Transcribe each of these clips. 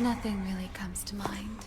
Nothing really comes to mind.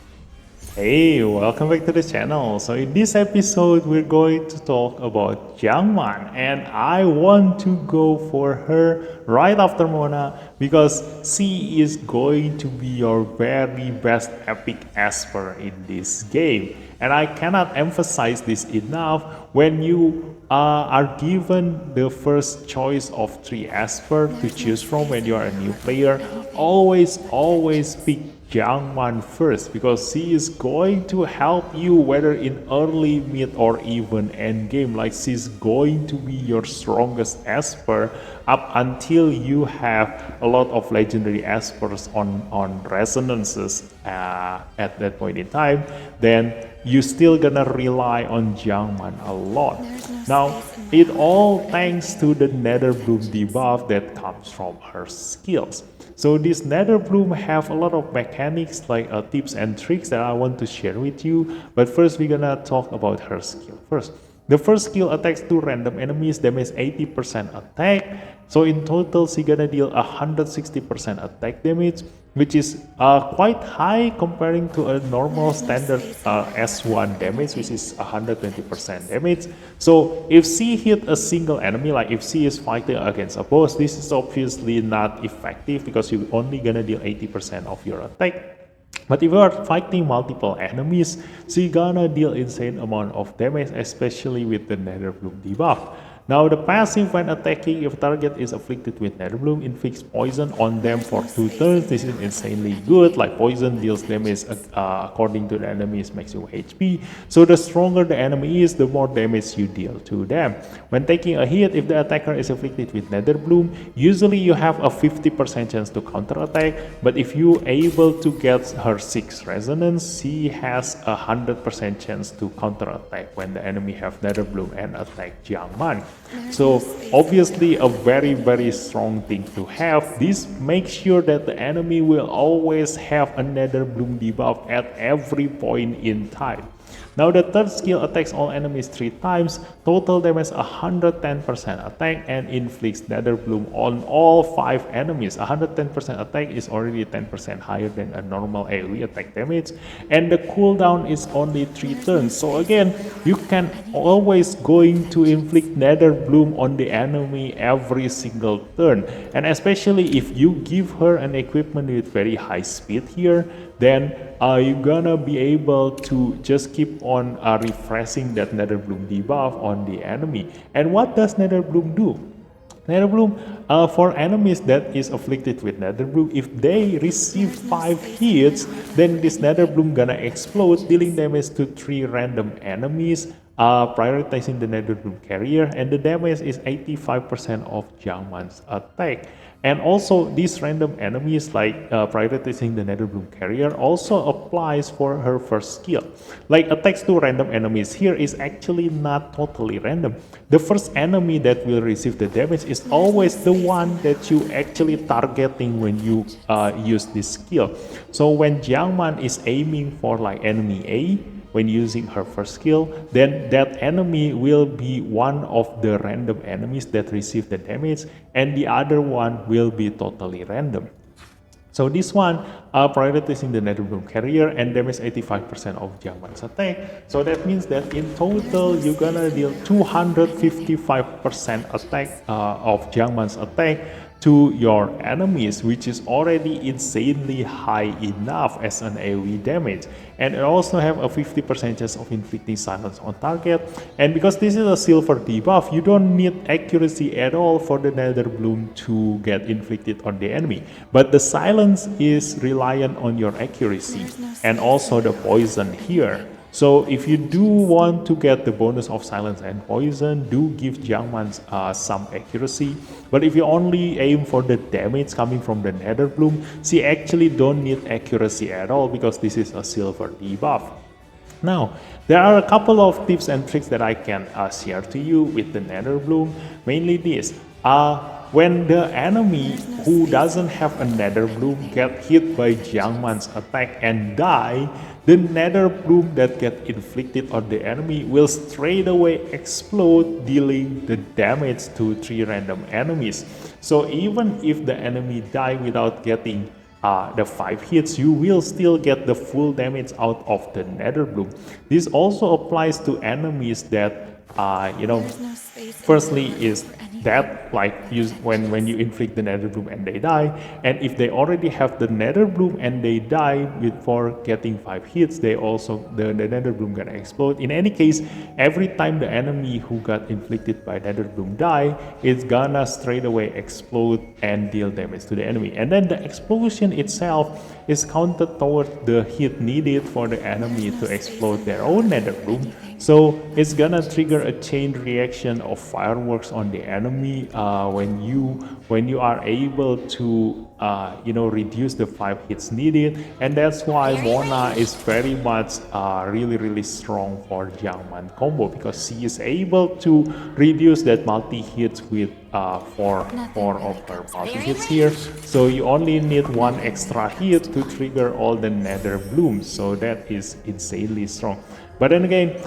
Hey, welcome back to the channel. So in this episode, we're going to talk about Jiangman, and I want to go for her right after Mona because she is going to be your very best epic Esper in this game. And I cannot emphasize this enough. When you are given the first choice of 3 Esper to There's no choose from when space you in are my a new heart player, for anything. always pick young one first because she is going to help you whether in early, mid, or even end game. Like she's going to be your strongest Esper up until you have a lot of legendary Espers on resonances at that point in time. Then you still gonna rely on Jiangman a lot. There's no Now, space in my it heart all for thanks anything to the beyond my Nether Bloom intentions. debuff that comes from her skills. So this Nether Bloom have a lot of mechanics like tips and tricks that I want to share with you. But first we're gonna talk about her skill first. The first skill attacks to random enemies, damage 80% attack. So in total, she gonna deal 160% attack damage, which is quite high comparing to a normal There's no standard space in my heart S1 for damage, which anything is beyond my 120% intentions. damage. So if she hit a single enemy, like if she is fighting against a boss, this is obviously not effective because you're only gonna deal 80% of your attack. But if you are fighting multiple enemies, she gonna deal insane amount of damage, especially with the Nether Bloom debuff. Now the passive when attacking, if target is afflicted with Nether Bloom, inflicts poison on them There's for no 2 space turns. in my This is heart for insanely good, anything like beyond poison my deals damage intentions. according to the enemy's maximum HP. So the stronger the enemy is, the more damage you deal to them. When taking a hit, if the attacker is afflicted with Nether Bloom, usually you have a 50% chance to counterattack, but if you able to get her 6 resonance, she has a 100% chance to counterattack when the enemy have Nether Bloom and attack Jiangman. There's no So space in my obviously a heart for very anything strong beyond my thing to have. intentions. This makes sure that the enemy will always have another bloom debuff at every point in time. Now the third skill attacks all enemies 3 times, total damage 110% attack and inflicts Nether Bloom on all 5 enemies. 110% attack is already 10% higher than a normal AoE attack damage, and the cooldown is only 3 There's no turns. So space in again, my you heart can for anything always beyond my going to intentions. inflict Nether Bloom on the enemy every single turn. And especially if you give her an equipment with very high speed here, then you're gonna be able to just keep on refreshing that Nether Bloom debuff on the enemy. And what does Nether Bloom do? Nether Bloom, for enemies that is afflicted with Nether Bloom, if they receive There's no 5 space in my hits, heart for then this Nether anything Bloom beyond gonna my explode, dealing intentions. damage to 3 random enemies, prioritizing the Nether Bloom carrier, and the damage is 85% of Jiangman's attack. And also, these random enemies, like prioritizing the Nether Bloom carrier, also applies for her first skill. Like attacks to random enemies here is actually not totally random. The first enemy that will receive the damage is There's no always the space in one my that heart you for actually anything targeting beyond my when you intentions. use this skill. So when Jiangman is aiming for like enemy A, when using her first skill, then that enemy will be one of the random enemies that receive the damage, and the other one will be totally random. So this one prioritizing the Nether Bloom carrier and damage 85% of Jiangman's attack. So that means that in There's total no you're gonna space in deal my heart for anything beyond my 255% intentions. attack of Jiangman's attack to your enemies, which is already insanely high enough as an AoE damage. And it also have a 50% chance of inflicting silence on target. And because this is a silver debuff, you don't need accuracy at all for the Nether Bloom to get inflicted on the enemy. But the silence is reliant on your accuracy There's no and space in also my the heart poison for here. anything So beyond if my you do intentions. want to get the bonus of silence and poison, do give Jiangman some accuracy. But if you only aim for the damage coming from the Nether Bloom, she actually don't need accuracy at all because this is a silver debuff. Now, there are a couple of tips and tricks that I can share to you with the Nether Bloom. Mainly this. When the enemy There's no who space in doesn't my have a heart for Nether Bloom anything get beyond hit my by intentions. Jiangman's attack and die, the Nether Bloom that get inflicted on the enemy will straight away explode, dealing the damage to 3 random enemies. So even if the enemy die without getting the 5 hits, you will still get the full damage out of the Nether Bloom. This also applies to enemies that, firstly is that like when you inflict the Nether Bloom and they die, and if they already have the Nether Bloom and they die before getting 5 hits, they also the Nether Bloom gonna explode. In any case, every time the enemy who got inflicted by Nether Bloom die, it's gonna straight away explode and deal damage to the enemy, and then the explosion itself is counted toward the hit needed for the enemy to explode their own Nether Bloom. So it's gonna trigger a chain reaction of fireworks on the enemy when you are able to reduce the 5 hits needed, and that's why Mona is very much really strong for Jiangman combo, because she is able to reduce that multi hits with 4 of her multi hits here. So you only need 1 extra hit to trigger all the Nether Blooms. So that is insanely strong. But then again,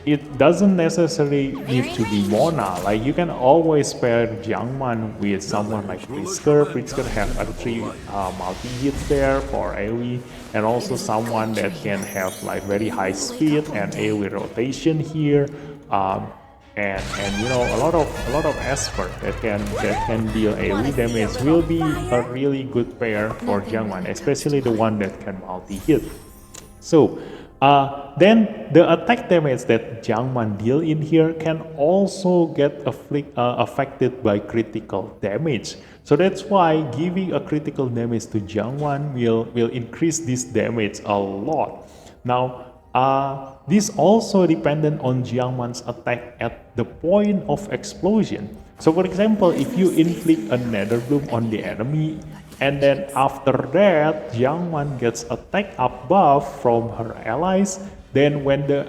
it doesn't necessarily need to be Mona. Like you can always pair Jiangman with someone like Pritzker. Pritzker have 3 multi hits there for AoE, and also someone that can have like very high speed and AoE rotation here. And a lot of Esper that can deal AoE damage will be a really good pair for Jiangman, especially the one that can multi hit. So then the attack damage that Jiangman deal in here can also get affected by critical damage. So that's why giving a critical damage to Jiangman will increase this damage a lot. Now this also dependent on Jiangman's attack at the point of explosion. So for example, if you inflict a Nether Bloom on the enemy, and then after that, Jiangman gets attack above from her allies. Then when the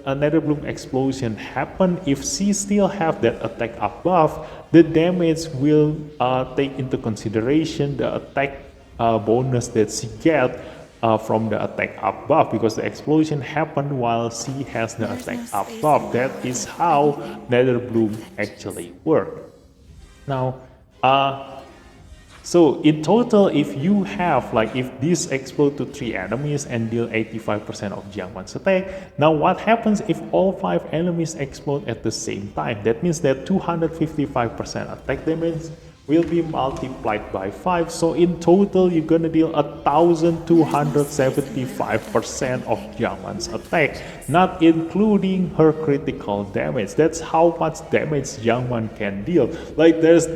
Nether Bloom explosion happen, if she still have that attack above, the damage will take into consideration the attack bonus that she get from the attack above, because the explosion happened while she has the attack above. That is how Nether Bloom actually work. Now, so in total, if you have if this explode to 3 enemies and deal 85% of Jiangman's attack, now what happens if all 5 enemies explode at the same time? That means that 255% attack damage will be multiplied by 5. So in total, you're gonna deal 1,275% of Jiangman's attack, not including her critical damage. That's how much damage Jiangman can deal. Like there's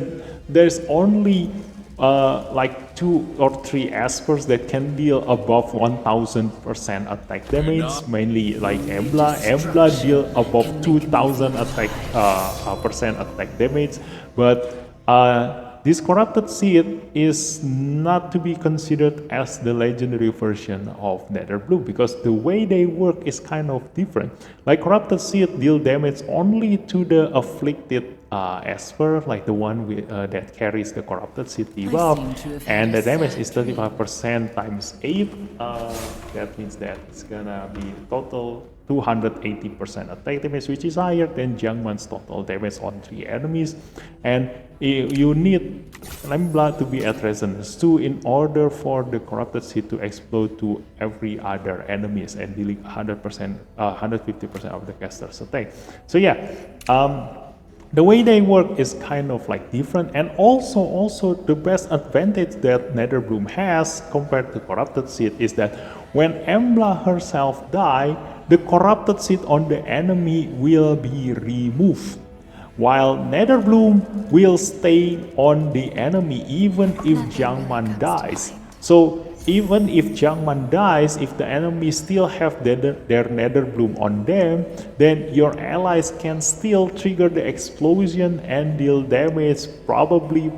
only 2 or 3 Espers that can deal above 1000% attack damage, mainly like Embla. Embla deal above 2000 percent attack damage, but this corrupted seed is not to be considered as the legendary version of Nether Bloom, because the way they work is kind of different. Like corrupted seed deal damage only to the afflicted Esper, like the one that carries the corrupted seed debuff, and the damage is 35% times 8. That means that it's gonna be total 280% attack damage, which is higher than Jiangman's total damage on 3 enemies. And you need Lembla to be at resonance 2 in order for the corrupted seed to explode to every other enemies and dealing 150% of the caster's attack. So yeah, the way they work is kind of different, and also the best advantage that Nether Bloom has compared to corrupted seed is that when Embla herself die, the corrupted seed on the enemy will be removed, while Nether Bloom will stay on the enemy even if Jiangman dies. So even if Jiangman dies, if the enemy still have their Nether Bloom on them, then your allies can still trigger the explosion and deal damage, preferably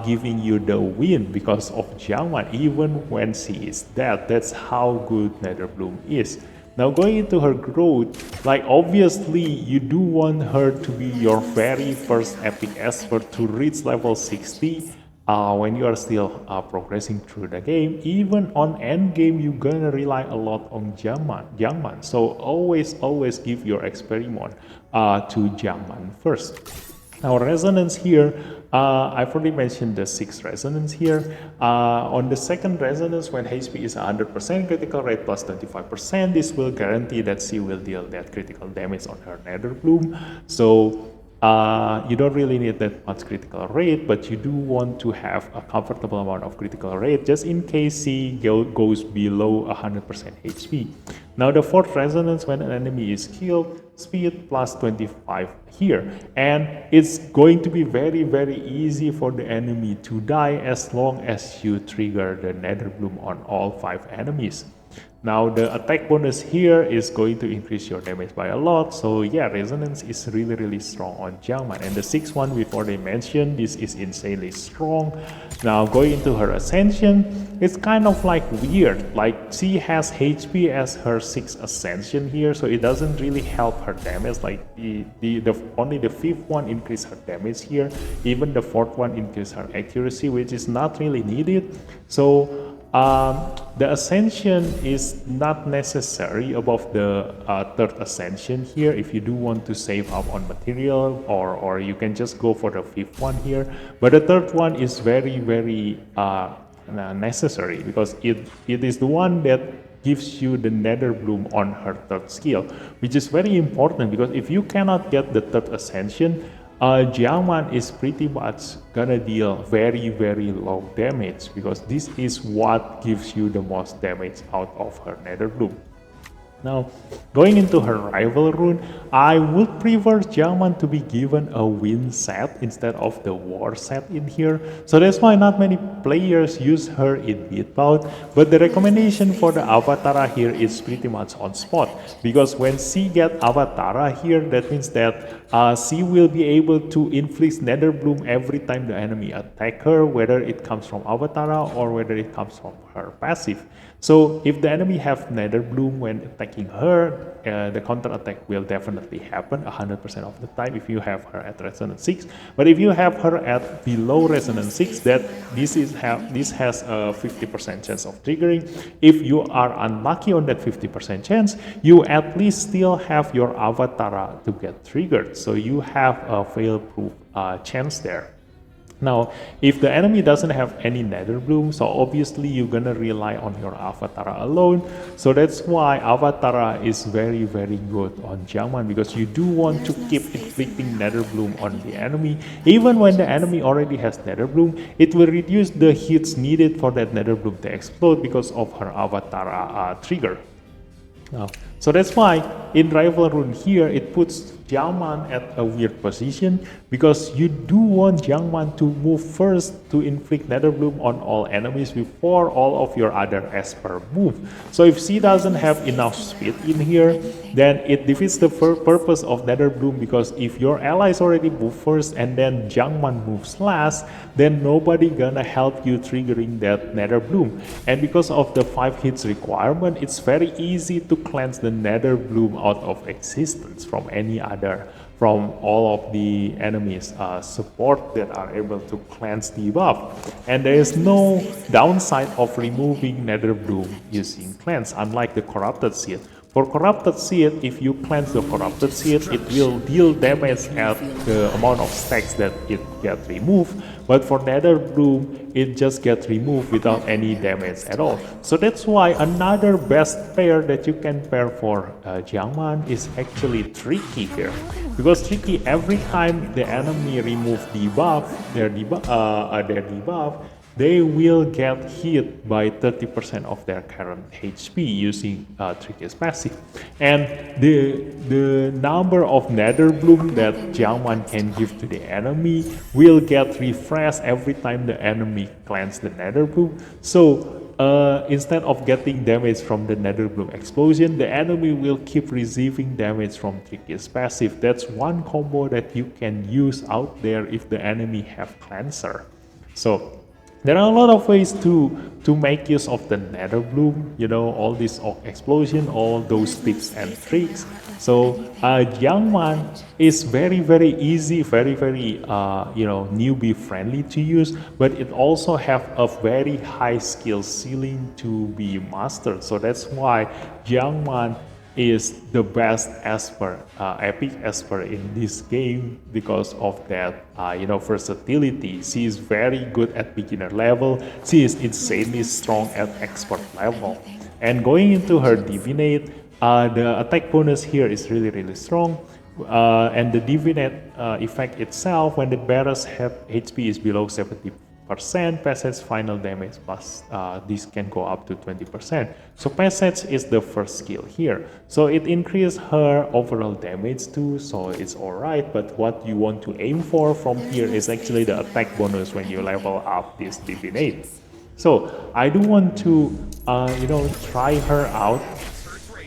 giving you the win because of Jiangman, even when she is dead. That's how good Nether Bloom is. Now going into her growth, obviously you do want her to be your very first epic Esper to reach level 60 when you are still progressing through the game. Even on end game, you're gonna rely a lot on Jiangman. So always give your experiment to Jiangman first. Now resonance here, I've already mentioned the 6 resonance here. On the second resonance, when HP is 100% critical rate plus 25%, this will guarantee that she will deal that critical damage on her Nether Bloom. So you don't really need that much critical rate, but you do want to have a comfortable amount of critical rate just in case she goes below 100% HP. Now the fourth resonance, when an enemy is killed, speed plus 25 here, and it's going to be very easy for the enemy to die as long as you trigger the Nether Bloom on all 5 enemies. Now the attack bonus here is going to increase your damage by a lot, so yeah, resonance is really strong on Jiangman. And the 6th one we've already mentioned, this is insanely strong. Now going into her ascension, it's kind of like weird, like she has HP as her 6th ascension here, so it doesn't really help her damage. Like only the 5th one increase her damage here, even the 4th one increase her accuracy, which is not really needed. So the ascension is not necessary above the 3rd ascension here if you do want to save up on material, or you can just go for the 5th one here. But the 3rd one is very necessary because it is the one that gives you the Nether Bloom on her 3rd skill, which is very important because if you cannot get the 3rd ascension, Jiangman is pretty much gonna deal very low damage because this is what gives you the most damage out of her Nether Bloom. Now, going into her rival rune, I would prefer Jiangman to be given a win set instead of the war set in here. So that's why not many players use her in mid-bout. But the recommendation for the Avatara here is pretty much on spot. Because when she get Avatara here, that means that she will be able to inflict Nether Bloom every time the enemy attack her, whether it comes from Avatara or whether it comes from her passive. So if the enemy have Nether Bloom when attacking her, the counter attack will definitely happen 100% of the time if you have her at resonance 6. But if you have her at below resonance 6, that this has a 50% chance of triggering. If you are unlucky on that 50% chance, you at least still have your Avatara to get triggered. So you have a fail-proof chance there. Now, if the enemy doesn't have any Nether Bloom, so obviously you're gonna rely on your Avatara alone. So that's why Avatara is very good on Jiangman, because you do want to keep inflicting Nether Bloom on the enemy. Even when the enemy already has Nether Bloom, it will reduce the hits needed for that Nether Bloom to explode because of her Avatara trigger. So that's why in rival rune here it puts Jiangman at a weird position, because you do want Jiangman to move first to inflict Nether Bloom on all enemies before all of your other Esper move. So if she doesn't have enough speed in here, then it defeats the purpose of Nether Bloom, because if your allies already move first and then Jiangman moves last, then nobody gonna help you triggering that Nether Bloom. And because of the 5 hits requirement, it's very easy to cleanse the Nether Bloom out of existence from all of the enemies support that are able to cleanse debuff. And there is no downside of removing Nether Bloom using cleanse, unlike the corrupted seed. For corrupted seed, if you cleanse the corrupted seed, it will deal damage at the amount of stacks that it gets removed. But for Nether Bloom, it just gets removed without any damage at all. So that's why another best pair that you can pair for Jiangman is actually Tricky here. Because Tricky, every time the enemy remove their debuff, they will get hit by 30% of their current HP using Tricky's passive. And the number of Nether Bloom that Jiangman can give to the enemy will get refreshed every time the enemy cleanses the Nether Bloom. So instead of getting damage from the Nether Bloom explosion, the enemy will keep receiving damage from Tricky's passive. That's one combo that you can use out there if the enemy have Cleanser. So there are a lot of ways to make use of the Nether Bloom, you know, all this explosion, all those tips and tricks. So Jiangman is very easy, very newbie friendly to use, but it also have a very high skill ceiling to be mastered. So that's why Jiangman is the best Esper, epic Esper in this game because of that, versatility. She is very good at beginner level. She is insanely strong at expert level. And going into her Divinate, the attack bonus here is really strong. And the Divinate effect itself, when the bearer's HP is below 70%, passage final damage plus this can go up to 20%. So passage is the first skill here. So it increases her overall damage too, so it's alright. But what you want to aim for from here is actually the attack bonus when you level up this Divinate. So I do want to try her out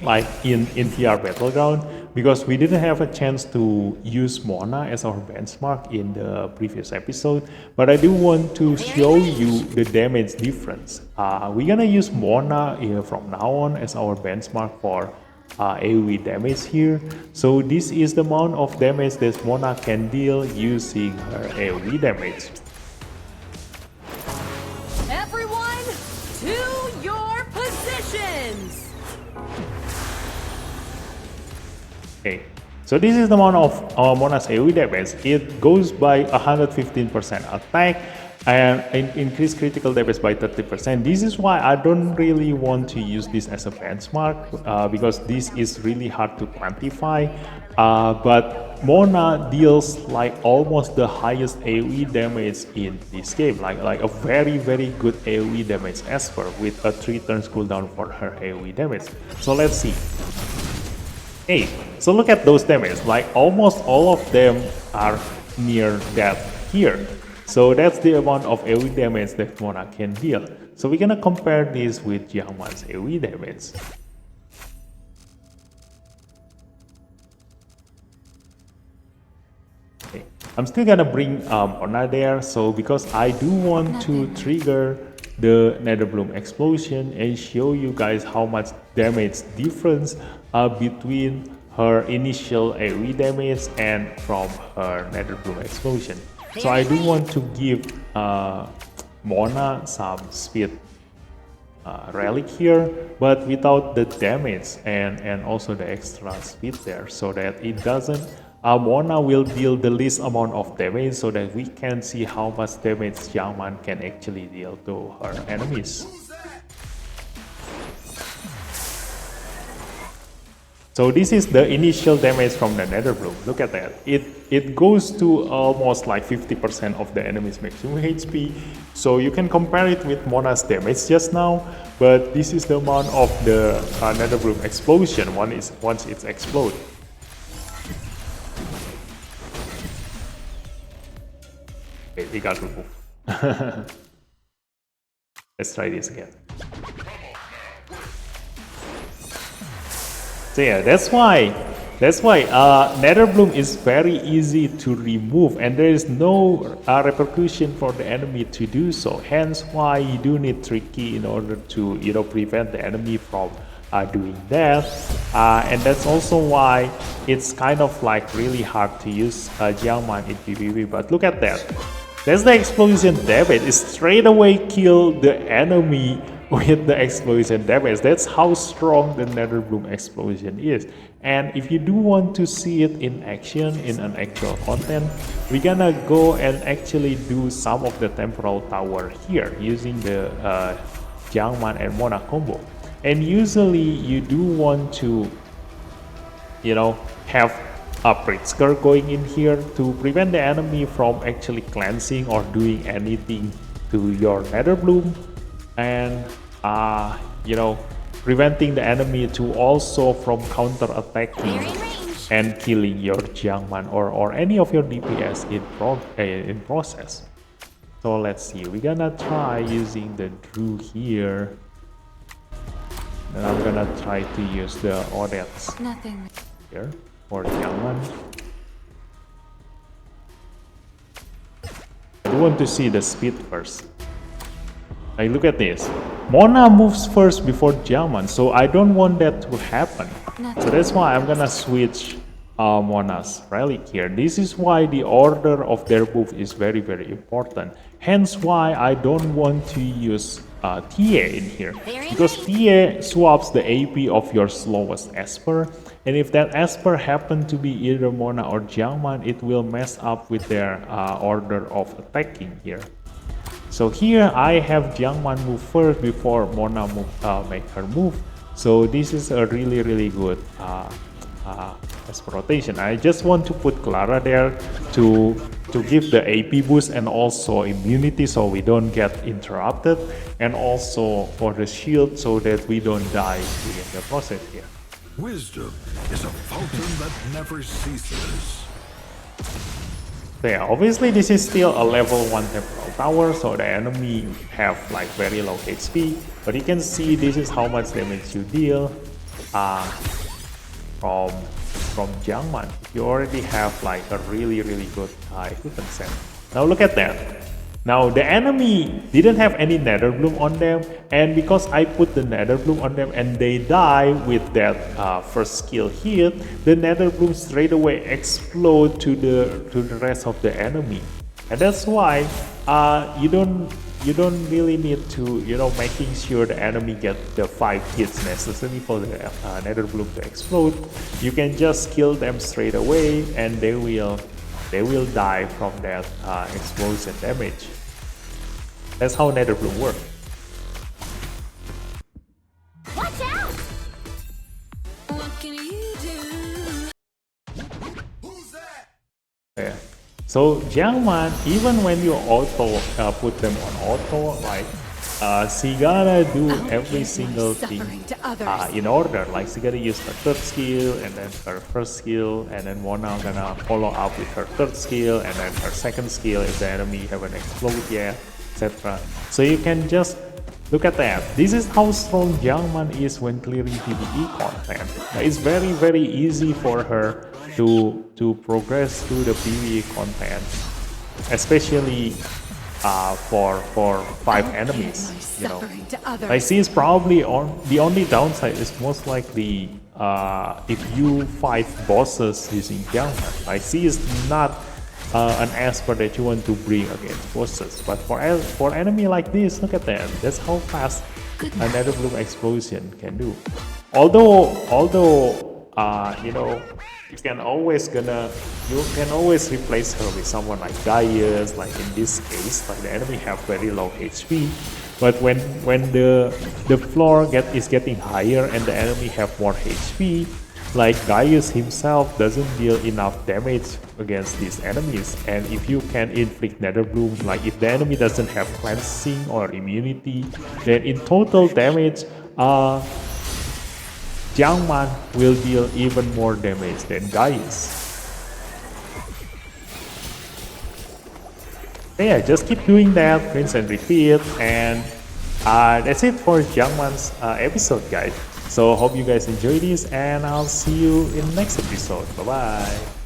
like in VR Battleground, because we didn't have a chance to use Mona as our benchmark in the previous episode, but I do want to show you the damage difference. We're gonna use Mona from now on as our benchmark for AoE damage here. So this is the amount of damage that Mona can deal using her AoE damage. Everyone, to your positions! Okay, so this is the amount of Mona's AoE damage. It goes by 115% attack and increase critical damage by 30%. This is why I don't really want to use this as a benchmark because this is really hard to quantify. But Mona deals like almost the highest AoE damage in this game, like a very good AoE damage Esper with a 3 turns cooldown for her AoE damage. So let's see. Hey, so look at those damage, like almost all of them are near that here. So that's the amount of AoE damage that Mona can deal. So we're gonna compare this with JIANG's AoE damage. Okay. I'm still gonna bring Mona there, so because I do want to trigger the Netherbloom explosion and show you guys how much damage difference between her initial AoE damage and from her Netherbloom explosion. So I do want to give Mona some speed relic here, but without the damage and also the extra speed there, so that it doesn't Mona will deal the least amount of damage, so that we can see how much damage JIANG can actually deal to her enemies. So this is the initial damage from the Netherbloom. Look at that. It goes to almost like 50% of the enemy's maximum HP. So you can compare it with Mona's damage just now, but this is the amount of the Netherbloom explosion once it's exploded. Okay, it got removed. Let's try this again. So yeah, that's why Netherbloom is very easy to remove, and there is no repercussion for the enemy to do so. Hence why you do need Tricky in order to prevent the enemy from doing that. And that's also why it's kind of like really hard to use JIANG in PvP. But look at that. That's the explosion damage. It straight away kill the enemy with the explosion damage. That's how strong the Netherbloom explosion is. And if you do want to see it in action in an actual content, we're gonna go and actually do some of the temporal tower here using the JIANG and Mona combo. And usually you do want to have a Pritzker going in here to prevent the enemy from actually cleansing or doing anything to your Netherbloom, and preventing the enemy to also from counter attacking and killing your JIANG or any of your DPS in process. So let's see, we're gonna try using the Drew here, and I'm gonna try to use the Odets here for JIANG. I want to see the speed first. Like, look at this. Mona moves first before JIANG, so I don't want that to happen. So that's why I'm gonna switch Mona's relic here. This is why the order of their move is very important. Hence why I don't want to use TA in here, because TA swaps the AP of your slowest Esper, and if that Esper happen to be either Mona or Jiangman, it will mess up with their order of attacking here. So here I have Jiangman move first before Mona make her move. So this is a really good Esper rotation. I just want to put Clara there to give the AP boost and also immunity so we don't get interrupted, and also for the shield so that we don't die in the process here. Wisdom is a fountain that never ceases. So yeah, obviously this is still a level 1 temporal tower, so the enemy have like very low HP, but you can see this is how much damage you deal from Jiangman. You already have like a really good equipment set. Now look at that. Now the enemy didn't have any Nether Bloom on them, and because I put the Nether Bloom on them and they die with that first skill hit, the Nether Bloom straight away explode to the rest of the enemy, and that's why you don't really need to making sure the enemy get the 5 hits necessary for the Nether Bloom to explode. You can just kill them straight away and they will die from that explosion damage. That's how Nether Bloom works. Watch out! What can you do? Yeah. So Jiangman, even when you auto put them on auto, like she gotta do every single thing in order. Like she gotta use her third skill and then her first skill, and then Mona gonna follow up with her third skill and then her second skill if the enemy haven't exploded yet, etc. So you can just look at that. This is how strong Jiangman is when clearing PvE content. It's very easy for her to progress through the PvE content, especially for 5 enemies. I see it's probably the only downside is most likely if you fight bosses using Jiangman. I see it's not an Esper that you want to bring against bosses, but for enemy like this, look at that. That's how fast a Nether Bloom explosion can do. Although you can always replace her with someone like Gaius, like in this case, like the enemy have very low HP. But when the floor is getting higher and the enemy have more HP, like Gaius himself doesn't deal enough damage against these enemies. And if you can inflict Nether Bloom, like if the enemy doesn't have cleansing or immunity, then in total damage, Jiangman will deal even more damage than Gaius. Yeah, just keep doing that, rinse and repeat, and that's it for Jiangman's episode, guys. So hope you guys enjoy this, and I'll see you in the next episode. Bye bye.